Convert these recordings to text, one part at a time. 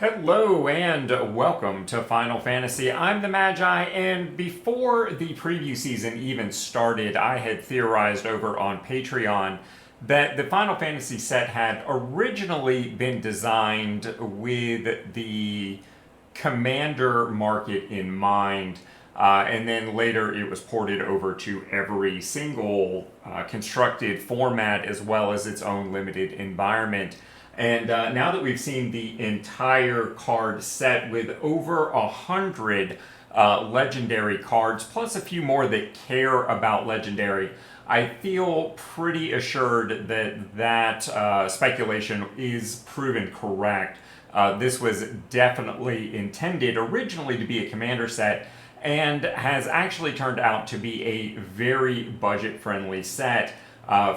Hello and welcome to Final Fantasy. I'm the Magi, and before the preview season even started, I had theorized over on Patreon that the Final Fantasy set had originally been designed with the commander market in mind, and then later it was ported over to every single constructed format as well as its own limited environment. And now that we've seen the entire card set with over 100 legendary cards, plus a few more that care about legendary, I feel pretty assured that speculation is proven correct. This was definitely intended originally to be a commander set, and has actually turned out to be a very budget-friendly set.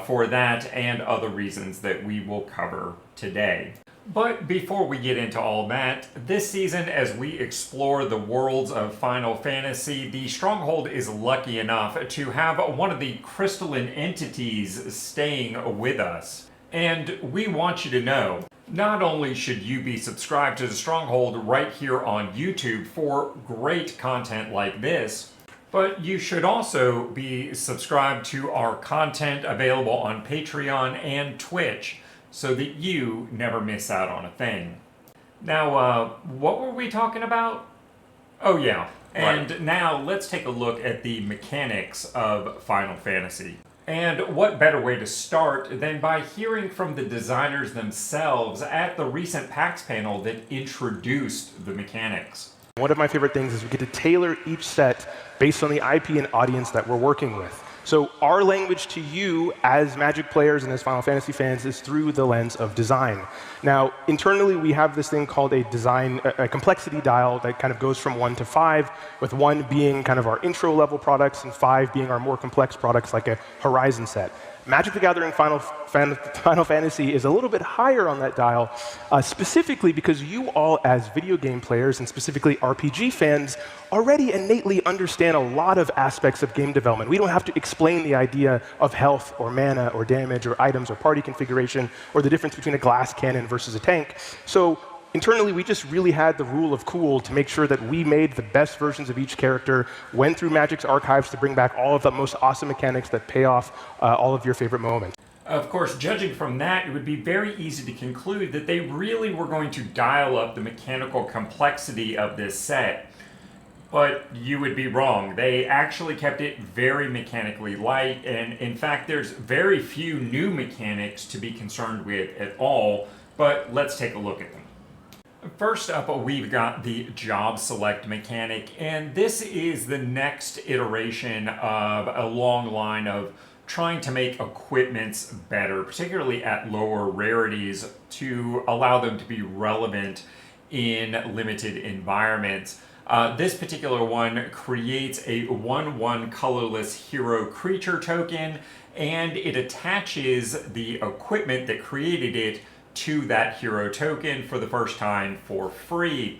For that and other reasons that we will cover today. But before we get into all that, this season as we explore the worlds of Final Fantasy, the Stronghold is lucky enough to have one of the crystalline entities staying with us. And we want you to know, not only should you be subscribed to the Stronghold right here on YouTube for great content like this, but you should also be subscribed to our content available on Patreon and Twitch so that you never miss out on a thing. Now, what were we talking about? Oh yeah, and right. Now let's take a look at the mechanics of Final Fantasy. And what better way to start than by hearing from the designers themselves at the recent PAX panel that introduced the mechanics. One of my favorite things is we get to tailor each set based on the IP and audience that we're working with. So our language to you as Magic players and as Final Fantasy fans is through the lens of design. Now, internally we have this thing called a complexity dial that kind of goes from 1 to 5, with 1 being kind of our intro level products and 5 being our more complex products like a Horizon set. Magic the Gathering Final Fantasy is a little bit higher on that dial, specifically because you all as video game players, and specifically RPG fans, already innately understand a lot of aspects of game development. We don't have to explain the idea of health or mana or damage or items or party configuration or the difference between a glass cannon versus a tank. So internally, we just really had the rule of cool to make sure that we made the best versions of each character, went through Magic's archives to bring back all of the most awesome mechanics that pay off all of your favorite moments. Of course, judging from that, it would be very easy to conclude that they really were going to dial up the mechanical complexity of this set. But you would be wrong. They actually kept it very mechanically light, and in fact, there's very few new mechanics to be concerned with at all, but let's take a look at them. First up, we've got the job select mechanic, and this is the next iteration of a long line of trying to make equipments better, particularly at lower rarities, to allow them to be relevant in limited environments. This particular one creates a 1/1 colorless hero creature token, and it attaches the equipment that created it to that hero token for the first time for free.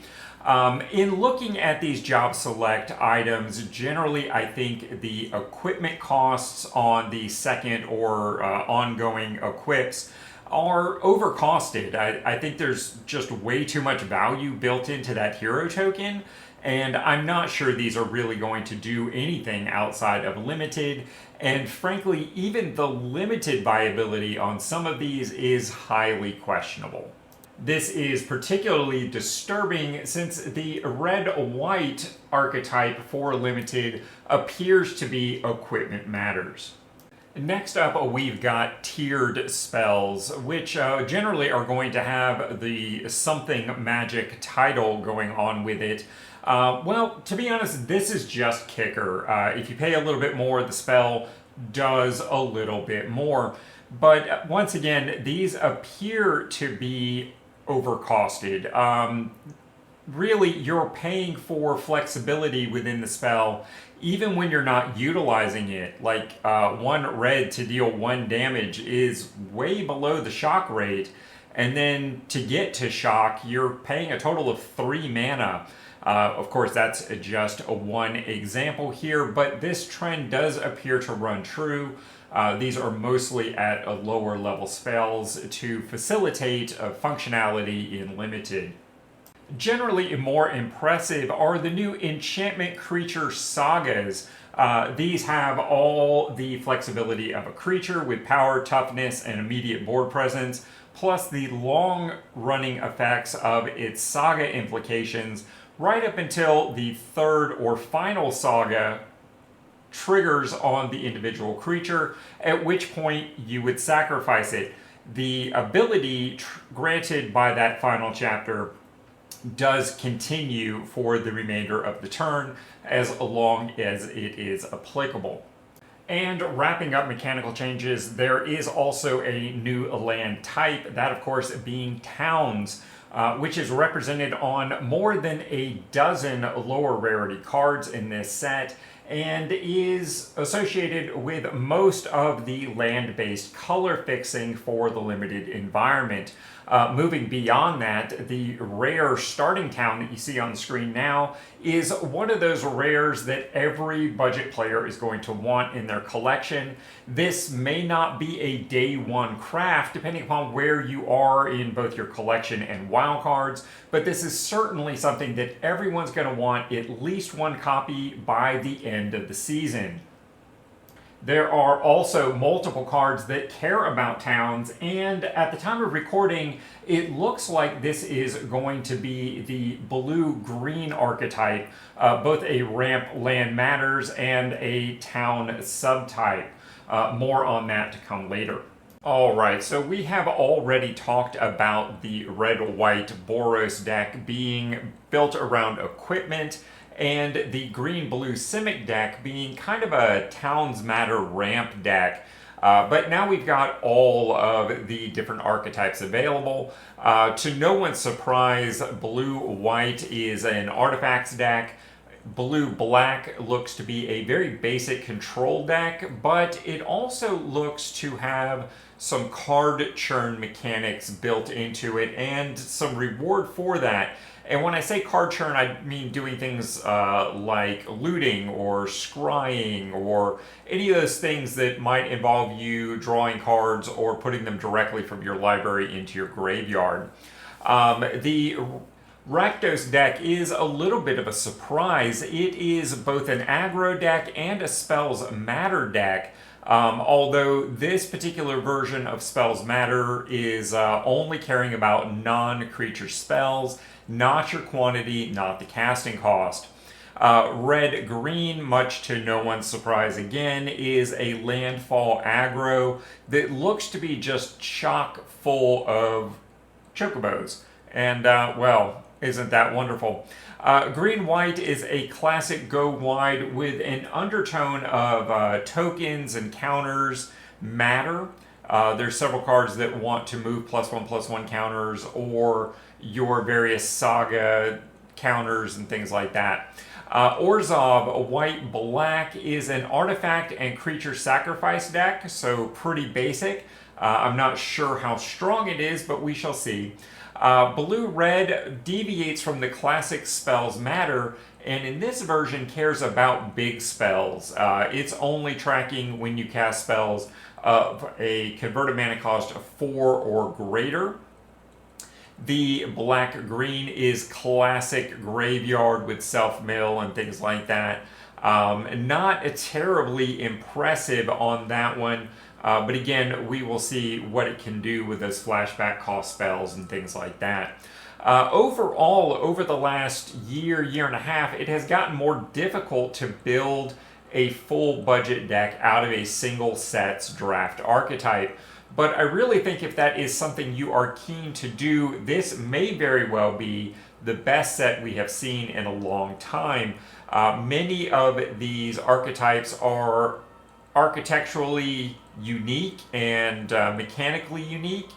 In looking at these job select items, generally I think the equipment costs on the second or ongoing equips are overcosted. I think there's just way too much value built into that hero token, and I'm not sure these are really going to do anything outside of limited, and frankly, even the limited viability on some of these is highly questionable. This is particularly disturbing since the red-white archetype for limited appears to be equipment matters. Next up, we've got tiered spells, which generally are going to have the something magic title going on with it. Well, to be honest, this is just kicker. If you pay a little bit more, the spell does a little bit more. But once again, these appear to be overcosted. Really, you're paying for flexibility within the spell, even when you're not utilizing it. Like 1 red to deal 1 damage is way below the shock rate, and then to get to shock, you're paying a total of 3 mana. Of course, that's just one example here, but this trend does appear to run true. These are mostly at lower level spells to facilitate functionality in limited. Generally more impressive are the new enchantment creature sagas. These have all the flexibility of a creature with power, toughness, and immediate board presence, plus the long-running effects of its saga implications right up until the third or final saga triggers on the individual creature, at which point you would sacrifice it. The ability granted by that final chapter does continue for the remainder of the turn as long as it is applicable. And wrapping up mechanical changes, there is also a new land type, that of course being towns, which is represented on more than a dozen lower rarity cards in this set, and is associated with most of the land-based color fixing for the limited environment. Moving beyond that, the rare starting town that you see on the screen now is one of those rares that every budget player is going to want in their collection. This may not be a day one craft, depending upon where you are in both your collection and wild cards, but this is certainly something that everyone's going to want at least one copy by the end of the season. There are also multiple cards that care about towns, and at the time of recording, it looks like this is going to be the blue-green archetype, both a ramp land matters and a town subtype. More on that to come later. Alright, so we have already talked about the red-white Boros deck being built around equipment, and the green-blue Simic deck being kind of a Towns Matter ramp deck. But now we've got all of the different archetypes available. To no one's surprise, blue-white is an artifacts deck. Blue-black looks to be a very basic control deck, but it also looks to have some card churn mechanics built into it and some reward for that. And when I say card churn, I mean doing things like looting or scrying or any of those things that might involve you drawing cards or putting them directly from your library into your graveyard. The Rakdos deck is a little bit of a surprise. It is both an aggro deck and a Spells Matter deck. Although this particular version of Spells Matter is only caring about non-creature spells, not your quantity, not the casting cost. Red-green, much to no one's surprise again, is a landfall aggro that looks to be just chock full of chocobos. And, well, isn't that wonderful? Green-white is a classic go wide with an undertone of tokens and counters matter. There's several cards that want to move +1/+1 counters or your various saga counters and things like that. Orzhov white-black is an artifact and creature sacrifice deck, so pretty basic. I'm not sure how strong it is, but we shall see. Blue-red deviates from the classic Spells Matter, and in this version cares about big spells. It's only tracking when you cast spells of a converted mana cost of 4 or greater. The black-green is classic graveyard with self-mill and things like that. Not terribly impressive on that one. But again, we will see what it can do with those flashback cost spells and things like that. Overall, over the last year and a half, it has gotten more difficult to build a full budget deck out of a single set's draft archetype. But I really think if that is something you are keen to do, this may very well be the best set we have seen in a long time. Many of these archetypes are architecturally unique and mechanically unique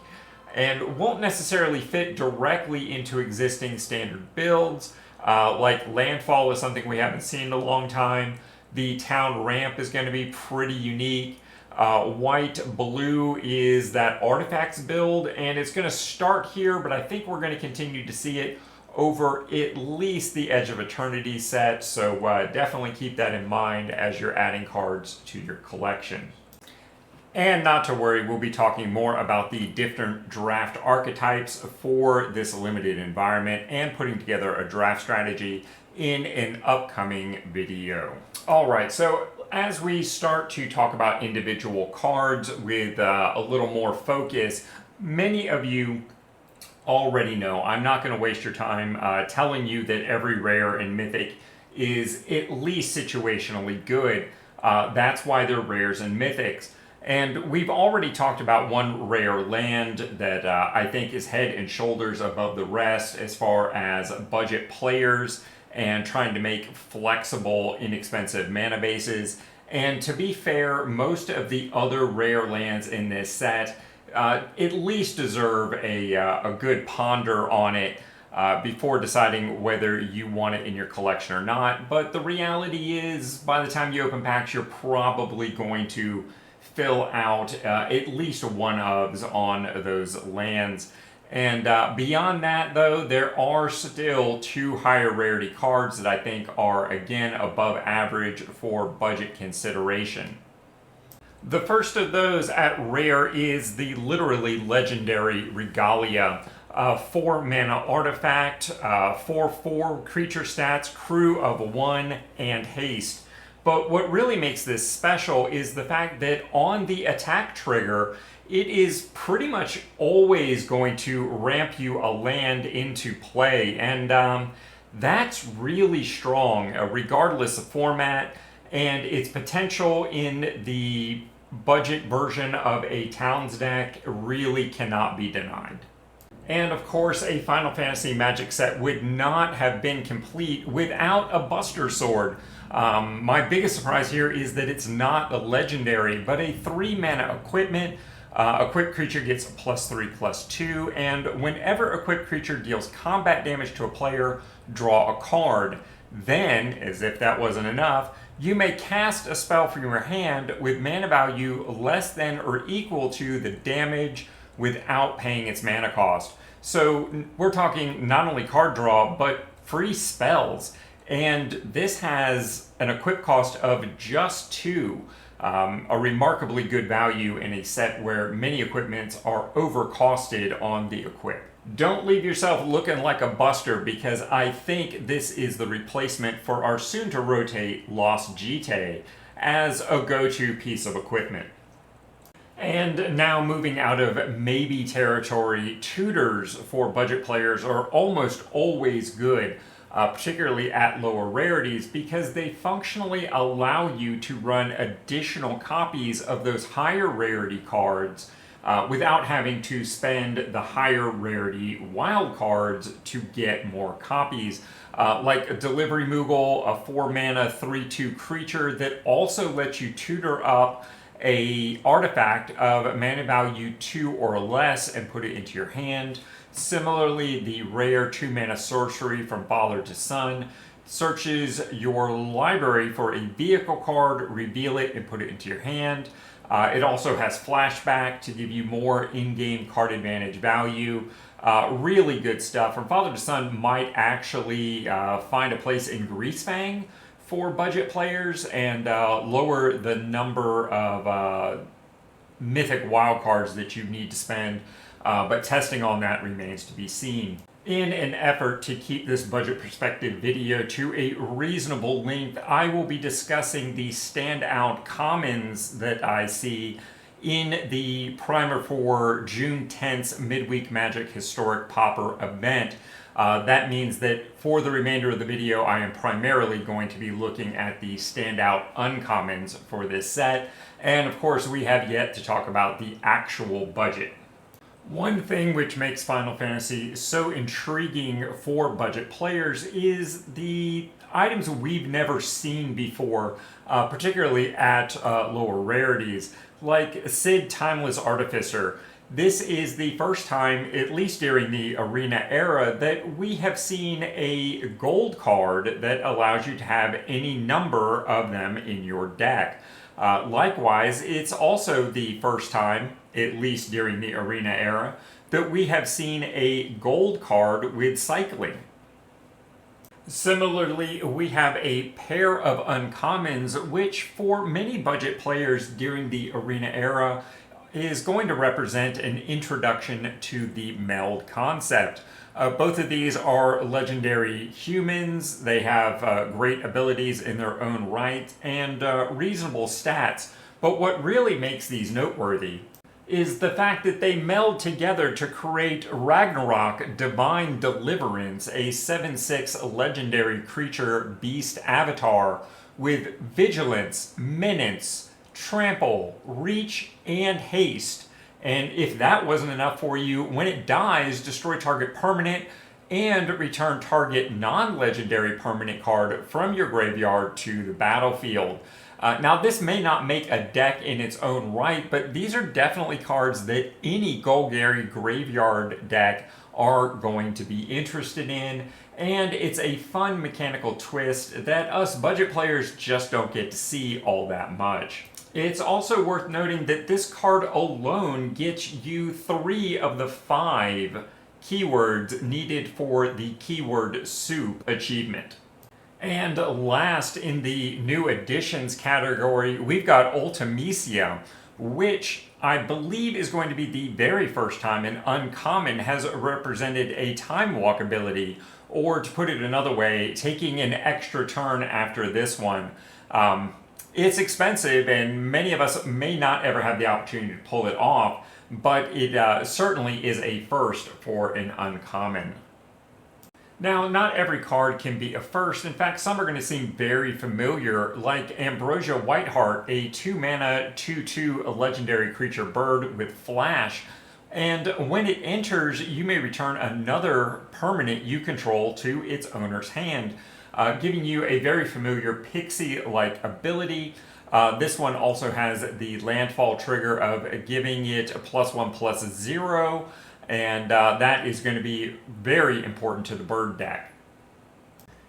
and won't necessarily fit directly into existing standard builds. Like Landfall is something we haven't seen in a long time. The Town Ramp is going to be pretty unique. White-blue is that artifacts build, and it's going to start here, but I think we're going to continue to see it over at least the Edge of Eternity set, so definitely keep that in mind as you're adding cards to your collection. And not to worry, we'll be talking more about the different draft archetypes for this limited environment and putting together a draft strategy in an upcoming video. Alright, so as we start to talk about individual cards with a little more focus, many of you already know, I'm not going to waste your time telling you that every rare and mythic is at least situationally good. That's why they're rares and mythics. And we've already talked about one rare land that I think is head and shoulders above the rest as far as budget players and trying to make flexible, inexpensive mana bases. And to be fair, most of the other rare lands in this set at least deserve a good ponder on it before deciding whether you want it in your collection or not. But the reality is, by the time you open packs, you're probably going to fill out at least one-ofs on those lands. And beyond that, though, there are still two higher rarity cards that I think are, again, above average for budget consideration. The first of those at rare is the literally legendary Regalia. 4 mana artifact, 4/4 creature stats, crew of 1, and haste. But what really makes this special is the fact that on the attack trigger, it is pretty much always going to ramp you a land into play. And that's really strong, regardless of format, and its potential in the budget version of a Towns deck really cannot be denied. And of course, a Final Fantasy Magic set would not have been complete without a Buster Sword. My biggest surprise here is that it's not a legendary, but a 3 mana equipment. Equipped creature gets +3/+2, and whenever equipped creature deals combat damage to a player, draw a card. Then, as if that wasn't enough, you may cast a spell from your hand with mana value less than or equal to the damage without paying its mana cost. So we're talking not only card draw, but free spells. And this has an equip cost of just 2. A remarkably good value in a set where many equipments are overcosted on the equip. Don't leave yourself looking like a buster, because I think this is the replacement for our soon-to-rotate Lost Jite as a go-to piece of equipment. And now moving out of maybe territory, tutors for budget players are almost always good, particularly at lower rarities, because they functionally allow you to run additional copies of those higher rarity cards without having to spend the higher rarity wild cards to get more copies. Like a Delivery Moogle, a 4 mana 3/2 creature that also lets you tutor up a artifact of mana value 2 or less and put it into your hand. Similarly, the rare 2 mana sorcery from Father to Son searches your library for a vehicle card, reveal it, and put it into your hand. It also has flashback to give you more in-game card advantage value. Really good stuff. From Father to Son might actually find a place in Greasefang for budget players and lower the number of mythic wildcards that you need to spend, but testing on that remains to be seen. In an effort to keep this budget perspective video to a reasonable length, I will be discussing the standout commons that I see in the primer for June 10th's Midweek Magic Historic Popper event. That means that for the remainder of the video, I am primarily going to be looking at the standout uncommons for this set. And of course, we have yet to talk about the actual budget. One thing which makes Final Fantasy so intriguing for budget players is the items we've never seen before, particularly at lower rarities, like Sid Timeless Artificer. This is the first time, at least during the Arena era, that we have seen a gold card that allows you to have any number of them in your deck. Likewise, it's also the first time, at least during the Arena era, that we have seen a gold card with cycling. Similarly, we have a pair of uncommons, which for many budget players during the Arena era is going to represent an introduction to the meld concept. Both of these are legendary humans. They have great abilities in their own right and reasonable stats. But what really makes these noteworthy is the fact that they meld together to create Ragnarok Divine Deliverance, a 7/6 legendary creature beast avatar with vigilance, menace, trample, reach, and haste. And if that wasn't enough for you, when it dies, destroy target permanent and return target non-legendary permanent card from your graveyard to the battlefield. Now, this may not make a deck in its own right, but these are definitely cards that any Golgari graveyard deck are going to be interested in, and it's a fun mechanical twist that us budget players just don't get to see all that much. It's also worth noting that this card alone gets you 3 of the 5 keywords needed for the keyword soup achievement. And last in the new additions category, we've got Ultimecia, which I believe is going to be the very first time an uncommon has represented a time walk ability, or to put it another way, taking an extra turn after this one. It's expensive, and many of us may not ever have the opportunity to pull it off, but it certainly is a first for an uncommon. Now, not every card can be a first. In fact, some are going to seem very familiar, like Ambrosia Whiteheart, a 2-mana 2/2 legendary creature bird with flash. And when it enters, you may return another permanent you control to its owner's hand, giving you a very familiar pixie-like ability. This one also has the landfall trigger of giving it a +1/+0, and that is going to be very important to the bird deck.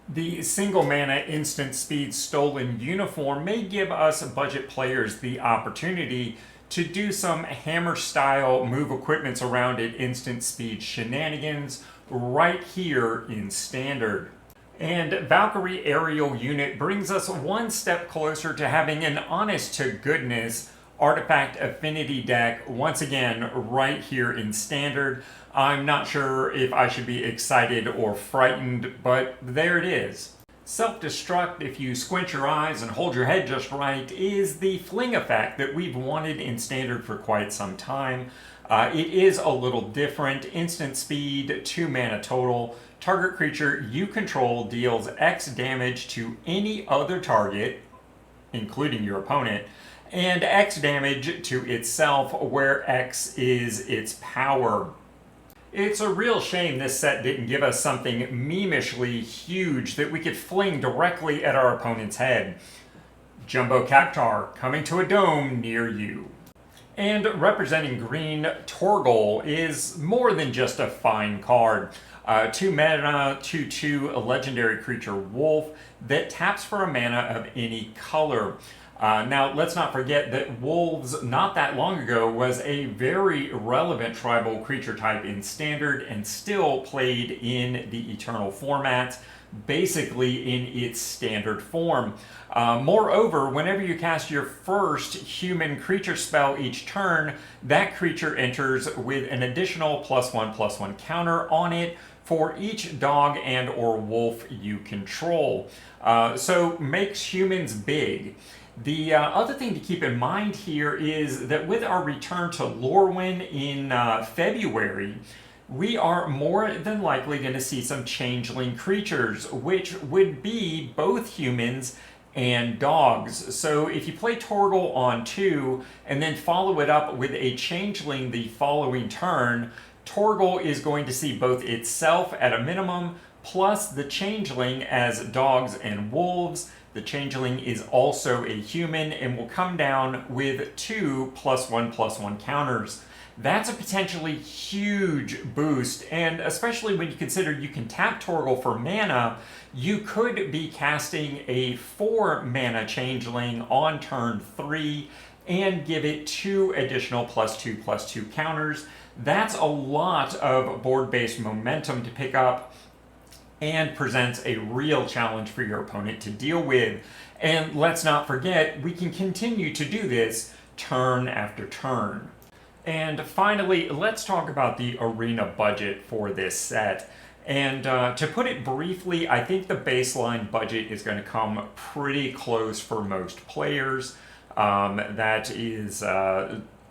The single mana instant speed stolen uniform may give us budget players the opportunity to do some hammer style move equipments around it instant speed shenanigans right here in standard. And Valkyrie Aerial Unit brings us one step closer to having an honest to goodness artifact affinity deck once again right here in standard. I'm not sure if I should be excited or frightened, but there it is. Self-destruct, if you squint your eyes and hold your head just right, is the fling effect that we've wanted in standard for quite some time. It is a little different. Instant speed, 2 mana total. Target creature you control deals X damage to any other target, including your opponent, and X damage to itself, where X is its power. It's a real shame this set didn't give us something memishly huge that we could fling directly at our opponent's head. Jumbo Cactar, coming to a dome near you. And representing green, Torgal is more than just a fine card. 2 mana, 2/2, a legendary creature wolf that taps for a mana of any color. Now, let's not forget that wolves, not that long ago, was a very relevant tribal creature type in Standard and still played in the Eternal format, basically in its standard form. Moreover, whenever you cast your first human creature spell each turn, that creature enters with an additional +1/+1 counter on it for each dog and or wolf you control. So makes humans big. The other thing to keep in mind here is that with our return to Lorwyn in February, we are more than likely going to see some changeling creatures, which would be both humans and dogs. So if you play Torgal on 2 and then follow it up with a changeling the following turn, Torgal is going to see both itself at a minimum, plus the changeling as dogs and wolves. The changeling is also a human and will come down with 2 +1/+1 counters. That's a potentially huge boost, and especially when you consider you can tap Torgal for mana, you could be casting a 4 mana changeling on turn 3 and give it 2 additional +2/+2 counters. That's a lot of board-based momentum to pick up. and presents a real challenge for your opponent to deal with. And let's not forget, we can continue to do this turn after turn. And finally, let's talk about the arena budget for this set. And to put it briefly, I think the baseline budget is going to come pretty close for most players. That is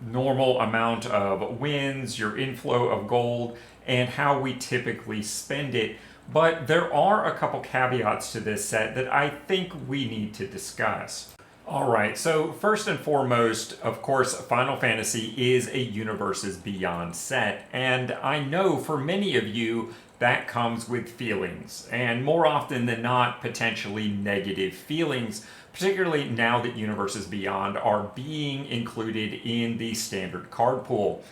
normal amount of wins, your inflow of gold, and how we typically spend it. But there are a couple caveats to this set that I think we need to discuss. Alright, so first and foremost, of course, Final Fantasy is a Universes Beyond set, and I know for many of you that comes with feelings, and more often than not, potentially negative feelings, particularly now that Universes Beyond are being included in the standard card pool.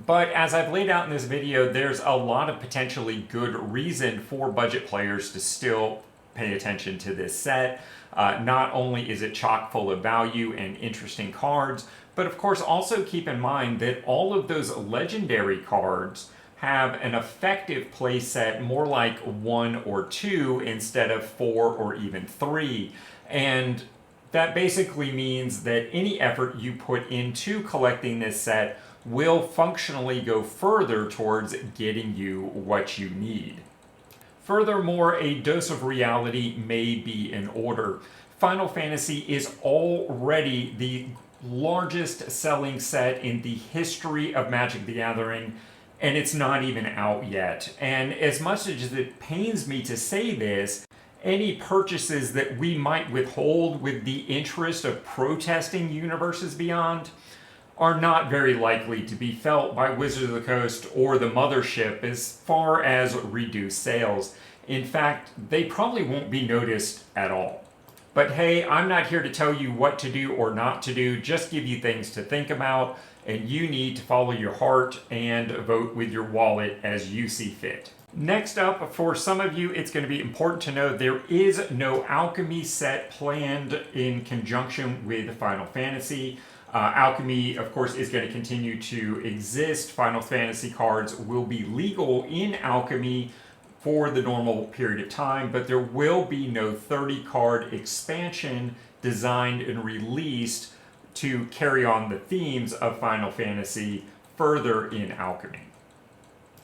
But as I've laid out in this video, there's a lot of potentially good reason for budget players to still pay attention to this set. Not only is it chock full of value and interesting cards, but of course also keep in mind that all of those legendary cards have an effective play set more like 1 or 2 instead of 4 or even 3. And that basically means that any effort you put into collecting this set will functionally go further towards getting you what you need. Furthermore, a dose of reality may be in order. Final Fantasy is already the largest selling set in the history of Magic the Gathering, and it's not even out yet. And as much as it pains me to say this, any purchases that we might withhold with the interest of protesting Universes Beyond are not very likely to be felt by Wizards of the Coast or the mothership as far as reduced sales. In fact, they probably won't be noticed at all. But hey, I'm not here to tell you what to do or not to do, just give you things to think about, and you need to follow your heart and vote with your wallet as you see fit. Next up, for some of you, it's going to be important to know there is no alchemy set planned in conjunction with Final Fantasy. Alchemy, of course, is going to continue to exist. Final Fantasy cards will be legal in Alchemy for the normal period of time, but there will be no 30-card expansion designed and released to carry on the themes of Final Fantasy further in Alchemy.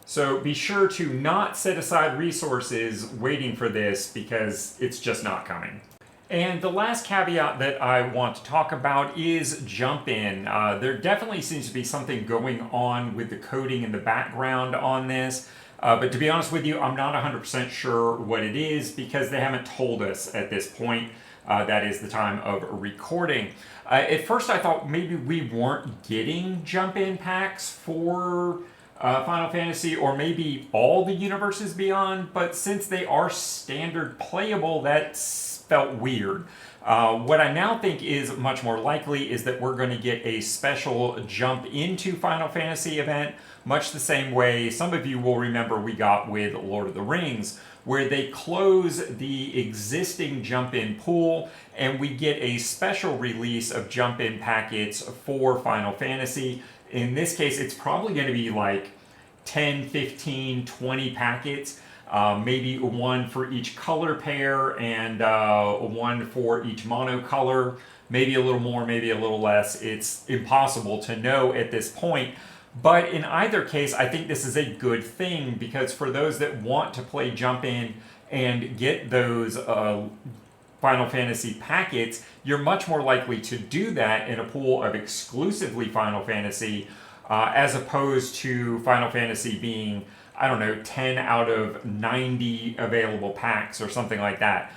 So be sure to not set aside resources waiting for this because it's just not coming. And the last caveat that I want to talk about is jump in. There definitely seems to be something going on with the coding in the background on this. But to be honest with you, I'm not 100% sure what it is because they haven't told us at this point. That is the time of recording. At first I thought maybe we weren't getting jump-in packs for Final Fantasy, or maybe all the Universes Beyond, but since they are standard playable, that's felt weird. What I now think is much more likely is that we're going to get a special jump into Final Fantasy event, much the same way some of you will remember we got with Lord of the Rings, where they close the existing jump-in pool and we get a special release of jump-in packets for Final Fantasy. In this case, it's probably going to be like 10, 15, 20 packets. Maybe one for each color pair and one for each monocolor. Maybe a little more, maybe a little less. It's impossible to know at this point. But in either case, I think this is a good thing because for those that want to play Jump In and get those Final Fantasy packets, you're much more likely to do that in a pool of exclusively Final Fantasy as opposed to Final Fantasy being, I don't know, 10 out of 90 available packs or something like that.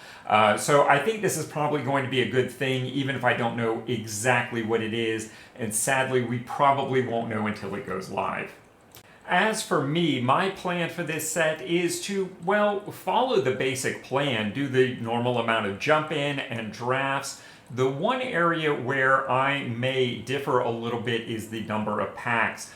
So I think this is probably going to be a good thing, even if I don't know exactly what it is. And sadly, we probably won't know until it goes live. As for me, my plan for this set is to, well, follow the basic plan, do the normal amount of jump in and drafts. The one area where I may differ a little bit is the number of packs.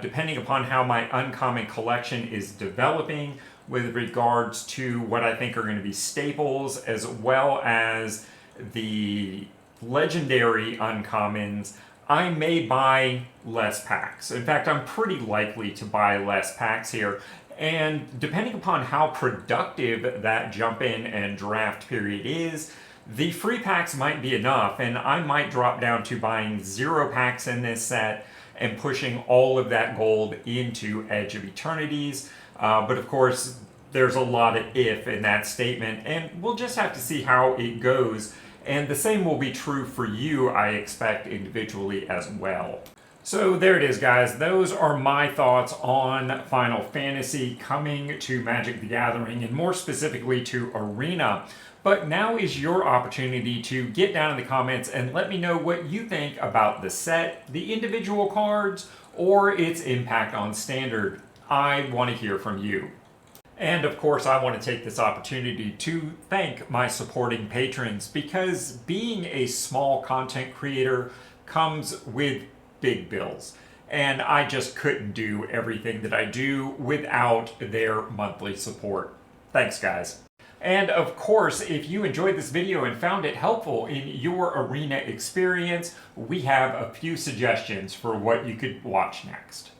Depending upon how my uncommon collection is developing with regards to what I think are going to be staples, as well as the legendary uncommons, I may buy less packs. In fact, I'm pretty likely to buy less packs here. And depending upon how productive that jump in and draft period is, the free packs might be enough, and I might drop down to buying 0 packs in this set and pushing all of that gold into Edge of Eternities. But of course, there's a lot of if in that statement, and we'll just have to see how it goes. And the same will be true for you, I expect, individually as well. So there it is, guys. Those are my thoughts on Final Fantasy coming to Magic the Gathering, and more specifically to Arena. But now is your opportunity to get down in the comments and let me know what you think about the set, the individual cards, or its impact on Standard. I want to hear from you. And of course, I want to take this opportunity to thank my supporting patrons, because being a small content creator comes with big bills. And I just couldn't do everything that I do without their monthly support. Thanks, guys. And of course, if you enjoyed this video and found it helpful in your Arena experience, we have a few suggestions for what you could watch next.